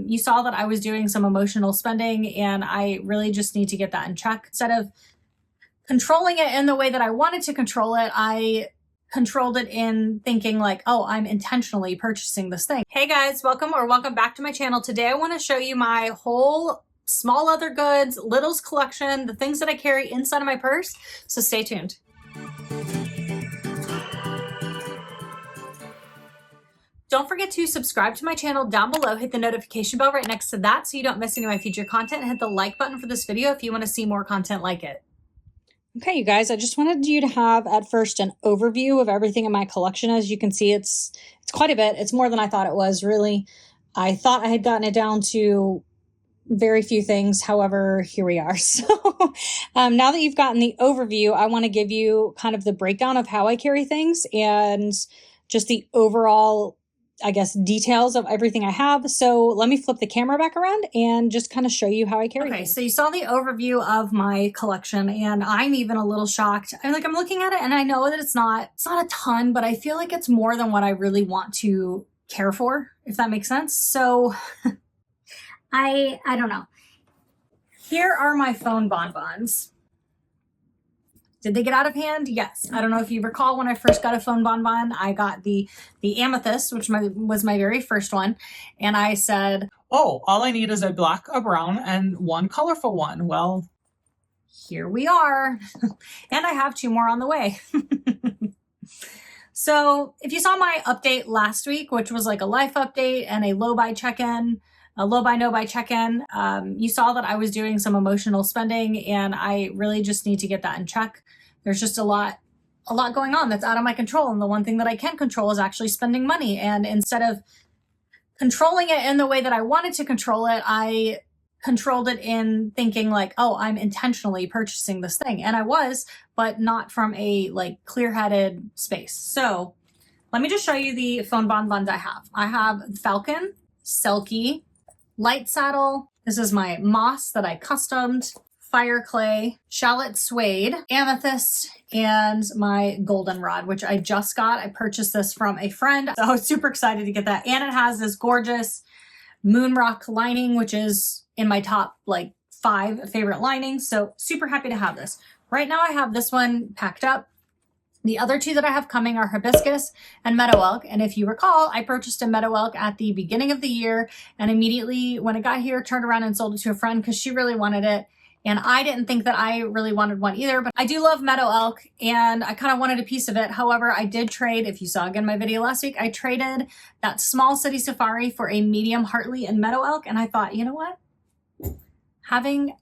You saw that I was doing some emotional spending, and I really just need to get that in check. Instead of controlling it in the way that I wanted to control it, I controlled it in thinking like, oh, I'm intentionally purchasing this thing. Hey guys, welcome back to my channel. Today I want to show you my whole small leather goods, littles collection, the things that I carry inside of my purse. So stay tuned. Don't forget to subscribe to my channel down below. Hit the notification bell right next to that so you don't miss any of my future content. Hit the like button for this video if you want to see more content like it. Okay, you guys, I just wanted you to have at first an overview of everything in my collection. As you can see, it's quite a bit. It's more than I thought it was, really. I thought I had gotten it down to very few things. However, here we are. So now that you've gotten the overview, I want to give you kind of the breakdown of how I carry things and just the overall, I guess, details of everything I have. So let me flip the camera back around and just kind of show you how I carry things. So you saw the overview of my collection, and I'm even a little shocked. I'm looking at it and I know that it's not a ton, but I feel like it's more than what I really want to care for, if that makes sense. So I don't know. Here are my phone bonbons. Did they get out of hand? Yes. I don't know if you recall when I first got a phone bonbon, I got the amethyst, which was my very first one. And I said, oh, all I need is a black, a brown, and one colorful one. Well, here we are. And I have two more on the way. So if you saw my update last week, which was like a life update and a low buy check-in, a low buy, no buy check-in, you saw that I was doing some emotional spending, and I really just need to get that in check. There's just a lot going on that's out of my control. And the one thing that I can control is actually spending money. And instead of controlling it in the way that I wanted to control it, I controlled it in thinking like, oh, I'm intentionally purchasing this thing. And I was, but not from a like clear-headed space. So let me just show you the phone bonbons I have. I have Falcon, Selkie, Light Saddle. This is my moss that I customed. Fire clay, shallot suede, amethyst, and my goldenrod, which I just got. I purchased this from a friend, so I was super excited to get that. And it has this gorgeous moon rock lining, which is in my top like 5 favorite linings. So super happy to have this. Right now I have this one packed up. The other two that I have coming are hibiscus and meadow elk. And if you recall, I purchased a meadow elk at the beginning of the year, and immediately when it got here, turned around and sold it to a friend because she really wanted it. And I didn't think that I really wanted one either, but I do love meadow elk and I kind of wanted a piece of it. However, I did trade, if you saw again my video last week, I traded that small city safari for a medium Hartley and meadow elk. And I thought, you know what? Having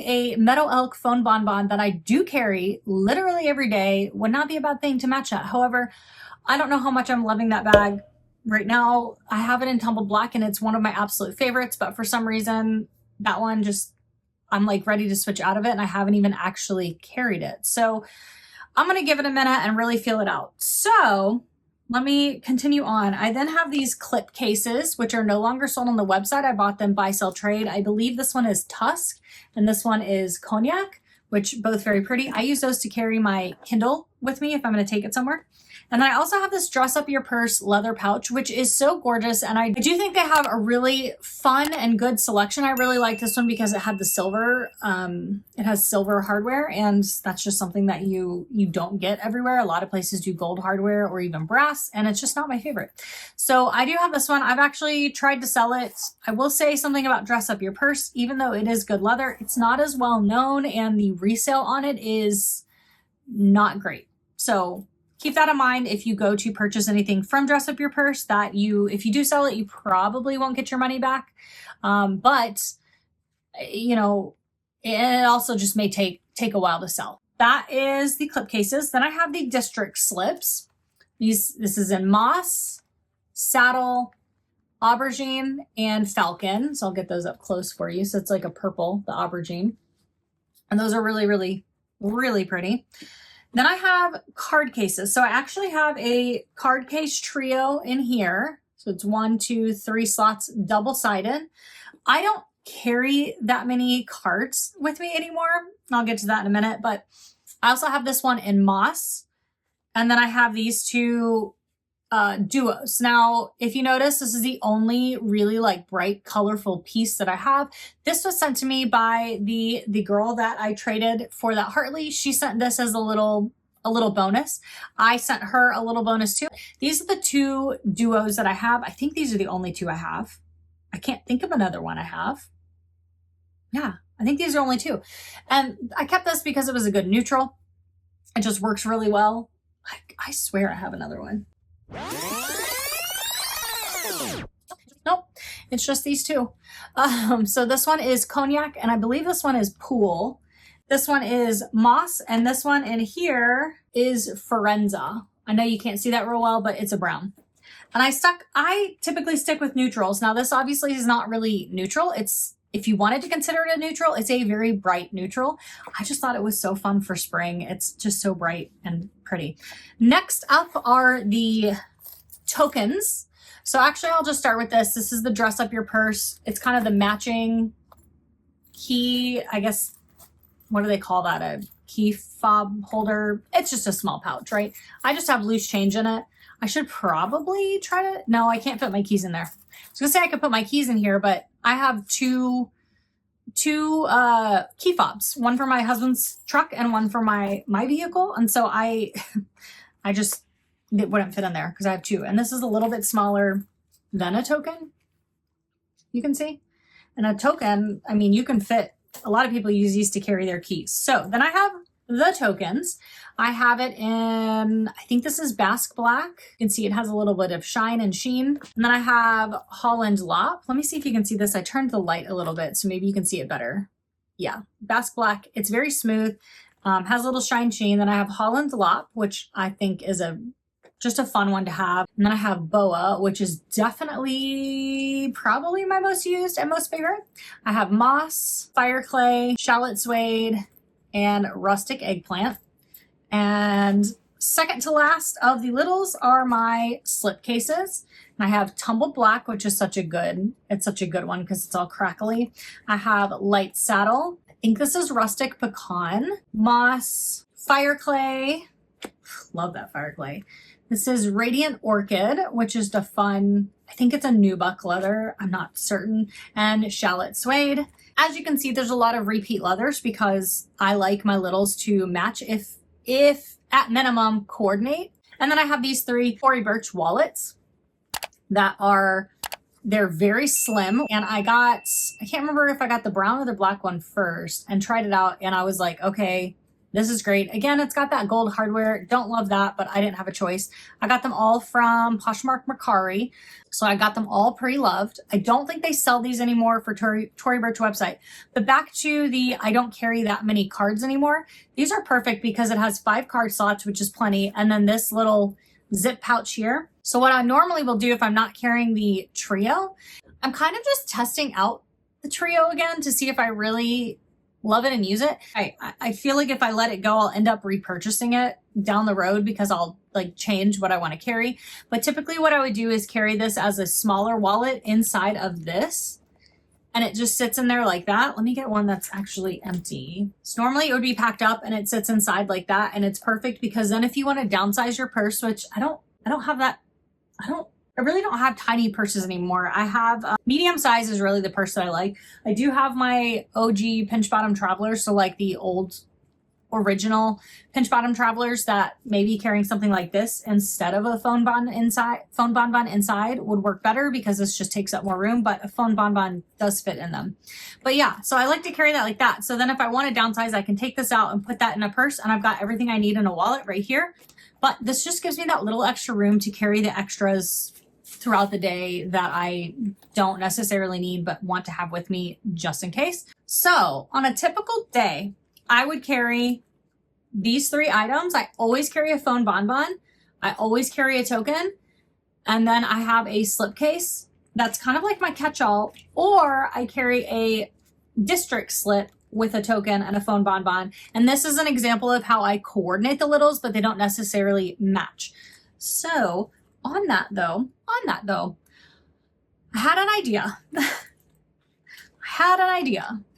a meadow elk phone bonbon that I do carry literally every day would not be a bad thing to match that. However, I don't know how much I'm loving that bag right now. I have it in tumbled black and it's one of my absolute favorites, but for some reason that one just, I'm like ready to switch out of it and I haven't even actually carried it. So I'm going to give it a minute and really feel it out. So let me continue on. I then have these clip cases, which are no longer sold on the website. I bought them buy, sell, trade. I believe this one is Tusk and this one is Cognac, which both very pretty. I use those to carry my Kindle with me if I'm going to take it somewhere. And then I also have this dress up your purse leather pouch, which is so gorgeous. And I do think they have a really fun and good selection. I really like this one because it had the silver, it has silver hardware, and that's just something that you don't get everywhere. A lot of places do gold hardware or even brass, and it's just not my favorite. So I do have this one. I've actually tried to sell it. I will say something about dress up your purse, even though it is good leather, it's not as well known and the resale on it is not great. So keep that in mind if you go to purchase anything from Dress Up Your Purse, that if you do sell it, you probably won't get your money back. But, you know, it also just may take a while to sell. That is the clip cases. Then I have the district slips. This is in moss, saddle, aubergine, and falcon. So I'll get those up close for you. So it's like a purple, the aubergine. And those are really, really, really pretty. Then I have card cases. So I actually have a card case trio in here. So it's 1, 2, 3 slots, double-sided. I don't carry that many cards with me anymore. I'll get to that in a minute, but I also have this one in moss. And then I have these two duos. Now, if you notice, this is the only really like bright, colorful piece that I have. This was sent to me by the girl that I traded for that Hartley. She sent this as a little bonus. I sent her a little bonus too. These are the two duos that I have. I think these are the only two I have. I can't think of another one I have. Yeah, I think these are only two. And I kept this because it was a good neutral. It just works really well. I swear I have another one. Nope, it's just these two. So this one is Cognac, and I believe this one is Pool. This one is Moss, and this one in here is Forenza. I know you can't see that real well, but it's a brown. And I typically stick with neutrals. Now this obviously is not really neutral. If you wanted to consider it a neutral, it's a very bright neutral. I just thought it was so fun for spring. It's just so bright and pretty. Next up are the tokens. So actually I'll just start with this. This is the dress up your purse. It's kind of the matching key, I guess. What do they call that? A key fob holder. It's just a small pouch, right? I just have loose change in it. I should probably try to, no, I can't fit my keys in there. I was gonna say I could put my keys in here, but I have two key fobs, one for my husband's truck and one for my vehicle. And so it wouldn't fit in there because I have two. And this is a little bit smaller than a token. You can see. And a token, I mean, you can fit, a lot of people use these to carry their keys. So then I have the tokens. I have it in, I think this is Basque Black. You can see it has a little bit of shine and sheen. And then I have Holland Lop. Let me see if you can see this. I turned the light a little bit, so maybe you can see it better. Yeah, Basque Black. It's very smooth, has a little shine sheen. Then I have Holland Lop, which I think is just a fun one to have. And then I have Boa, which is definitely probably my most used and most favorite. I have Moss, Fire Clay, Shallot Suede, and Rustic Eggplant. And second to last of the littles are my slip cases. And I have Tumbled Black, which is such a good one because it's all crackly. I have Light Saddle. I think this is Rustic Pecan. Moss, Fire Clay. Love that Fire Clay. This is Radiant Orchid, which is the fun, I think it's a nubuck leather. I'm not certain. And Shallot Suede. As you can see, there's a lot of repeat leathers because I like my littles to match, if at minimum coordinate. And then I have these three Tory Burch wallets that they're very slim. And I can't remember if I got the brown or the black one first and tried it out. And I was like, okay, this is great. Again, it's got that gold hardware. Don't love that, but I didn't have a choice. I got them all from Poshmark Mercari. So I got them all pre-loved. I don't think they sell these anymore for Tory Burch website. But back to I don't carry that many cards anymore. These are perfect because it has 5 card slots, which is plenty. And then this little zip pouch here. So what I normally will do if I'm not carrying the trio, I'm kind of just testing out the trio again to see if I really love it and use it. I feel like if I let it go, I'll end up repurchasing it down the road because I'll like change what I want to carry. But typically what I would do is carry this as a smaller wallet inside of this. And it just sits in there like that. Let me get one that's actually empty. So normally it would be packed up and it sits inside like that. And it's perfect because then if you want to downsize your purse, which I don't have that. I really don't have tiny purses anymore. I have medium size is really the purse that I like. I do have my OG pinch bottom travelers. So like the old original pinch bottom travelers that maybe carrying something like this instead of a phone bonbon inside would work better because this just takes up more room, but a phone bonbon does fit in them. But yeah, so I like to carry that like that. So then if I want to downsize, I can take this out and put that in a purse and I've got everything I need in a wallet right here. But this just gives me that little extra room to carry the extras throughout the day that I don't necessarily need but want to have with me just in case. So on a typical day, I would carry these 3 items. I always carry a phone bonbon. I always carry a token. And then I have a slipcase. That's kind of like my catch-all. Or I carry a district slip with a token and a phone bonbon. And this is an example of how I coordinate the littles, but they don't necessarily match. So on that though, I had an idea.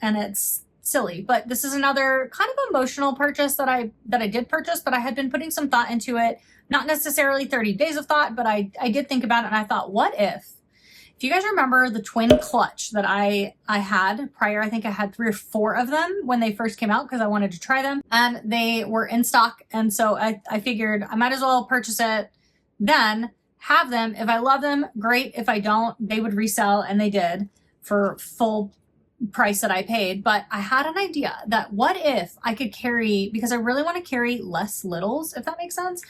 And it's silly, but this is another kind of emotional purchase that I did purchase, but I had been putting some thought into it. Not necessarily 30 days of thought, but I did think about it, and I thought, what if you guys remember the twin clutch that I had prior, I think I had 3 or 4 of them when they first came out because I wanted to try them, and they were in stock. And so I figured I might as well purchase it then, have them. If I love them, great. If I don't, they would resell, and they did for full price that I paid. But I had an idea that what if I could carry, because I really want to carry less littles, if that makes sense.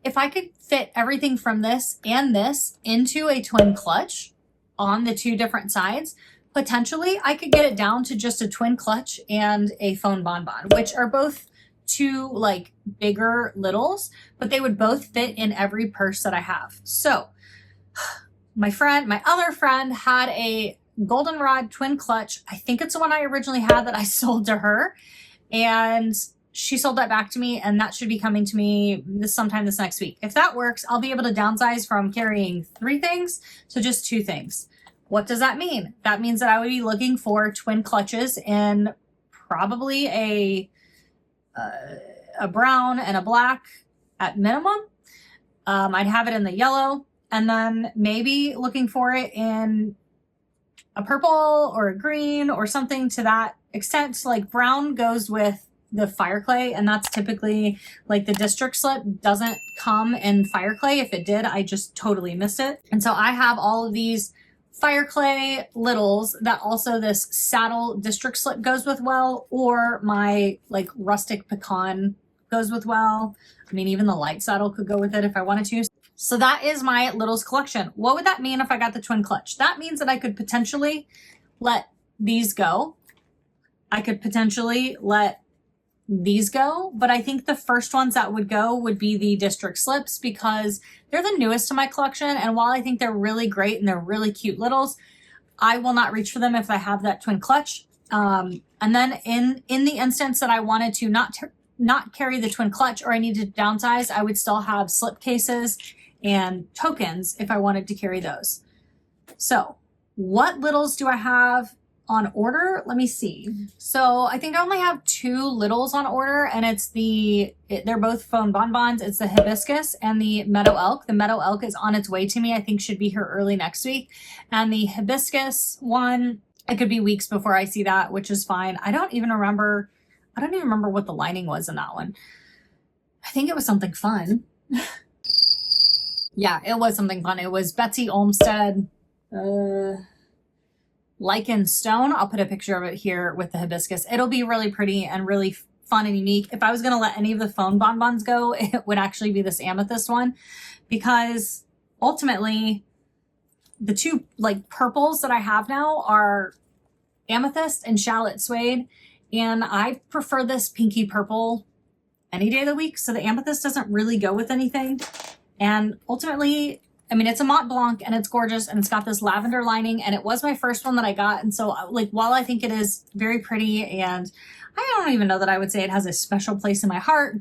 If I could fit everything from this and this into a twin clutch on the 2 different sides, potentially I could get it down to just a twin clutch and a phone bonbon, which are both 2 like bigger littles, but they would both fit in every purse that I have. So my other friend had a goldenrod twin clutch. I think it's the one I originally had that I sold to her, and she sold that back to me, and that should be coming to me sometime this next week. If that works, I'll be able to downsize from carrying 3 things to just 2 things. What does that mean? That means that I would be looking for twin clutches in probably a brown and a black at minimum. I'd have it in the yellow, and then maybe looking for it in a purple or a green or something to that extent. Like brown goes with the fire clay, and that's typically like the district slip doesn't come in fire clay. If it did, I just totally missed it. And so I have all of these fire clay littles that also this saddle district slip goes with well, or my like rustic pecan goes with well. I mean, even the light saddle could go with it if I wanted to. So that is my littles collection. What would that mean if I got the twin clutch? That means that I could potentially let these go. I could potentially let these go, but I think the first ones that would go would be the district slips, because they're the newest to my collection. And while I think they're really great and they're really cute littles, I will not reach for them if I have that twin clutch. And then in the instance that I wanted to not carry the twin clutch, or I needed to downsize, I would still have slip cases and tokens if I wanted to carry those. So what littles do I have on order? Let me see. So I think I only have 2 littles on order, and they're both phone bonbons. It's the hibiscus and the meadow elk. The meadow elk is on its way to me. I think should be here early next week. And the hibiscus one, it could be weeks before I see that, which is fine. I don't even remember what the lining was in that one. I think it was something fun. Yeah, it was something fun. It was Betsy Olmsted, lichen stone. I'll put a picture of it here with the hibiscus. It'll be really pretty and really fun and unique. If I was going to let any of the phone bonbons go, it would actually be this amethyst one, because ultimately the 2 like purples that I have now are amethyst and shallot suede, and I prefer this pinky purple any day of the week. So the amethyst doesn't really go with anything. And ultimately, I mean, it's a Mont Blanc and it's gorgeous and it's got this lavender lining, and it was my first one that I got. And so like, while I think it is very pretty, and I don't even know that I would say it has a special place in my heart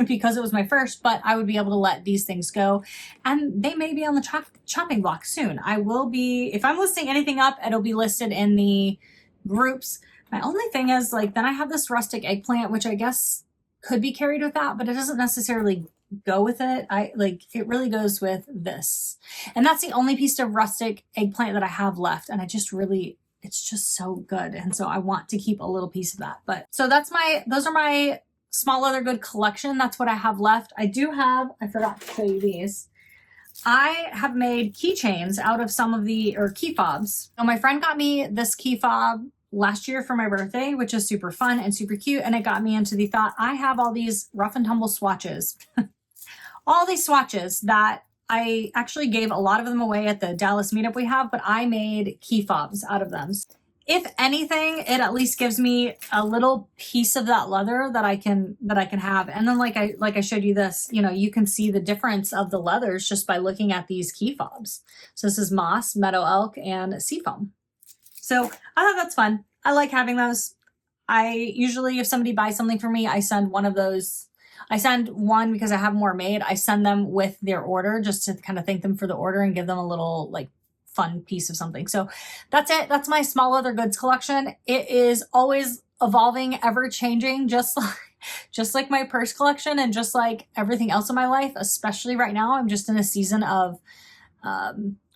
because it was my first, but I would be able to let these things go, and they may be on the chopping block soon. I will be, if I'm listing anything up, it'll be listed in the groups. My only thing is, like, then I have this rustic eggplant, which I guess could be carried with that, but it doesn't necessarily go with it. It really goes with this. And that's the only piece of rustic eggplant that I have left. And it's just so good. And so I want to keep a little piece of that. But so those are my small other good collection. That's what I have left. I forgot to show you these. I have made keychains out of some of key fobs. So my friend got me this key fob last year for my birthday, which is super fun and super cute. And it got me into the thought, I have all these rough and tumble swatches, all these swatches that I actually gave a lot of them away at the Dallas meetup we have, but I made key fobs out of them. If anything, it at least gives me a little piece of that leather that I can have. And then like I showed you this, you can see the difference of the leathers just by looking at these key fobs. So this is moss, meadow elk, and seafoam. So I thought that's fun. I like having those. I usually, if somebody buys something for me, I send one of those. I send one because I have more made. I send them with their order just to kind of thank them for the order and give them a little like fun piece of something. So that's it. That's my small other goods collection. It is always evolving, ever changing, just like my purse collection and just like everything else in my life, especially right now. I'm just in a season of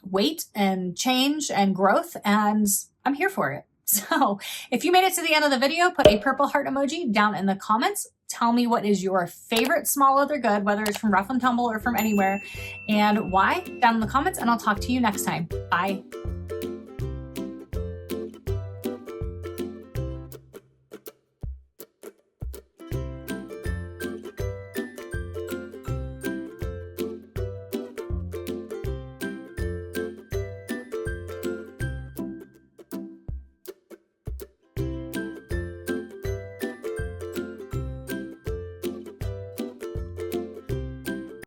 weight and change and growth, and I'm here for it. So if you made it to the end of the video, put a purple heart emoji down in the comments. Tell me what is your favorite small leather good, whether it's from Rough and Tumble or from anywhere, and why, down in the comments, and I'll talk to you next time. Bye.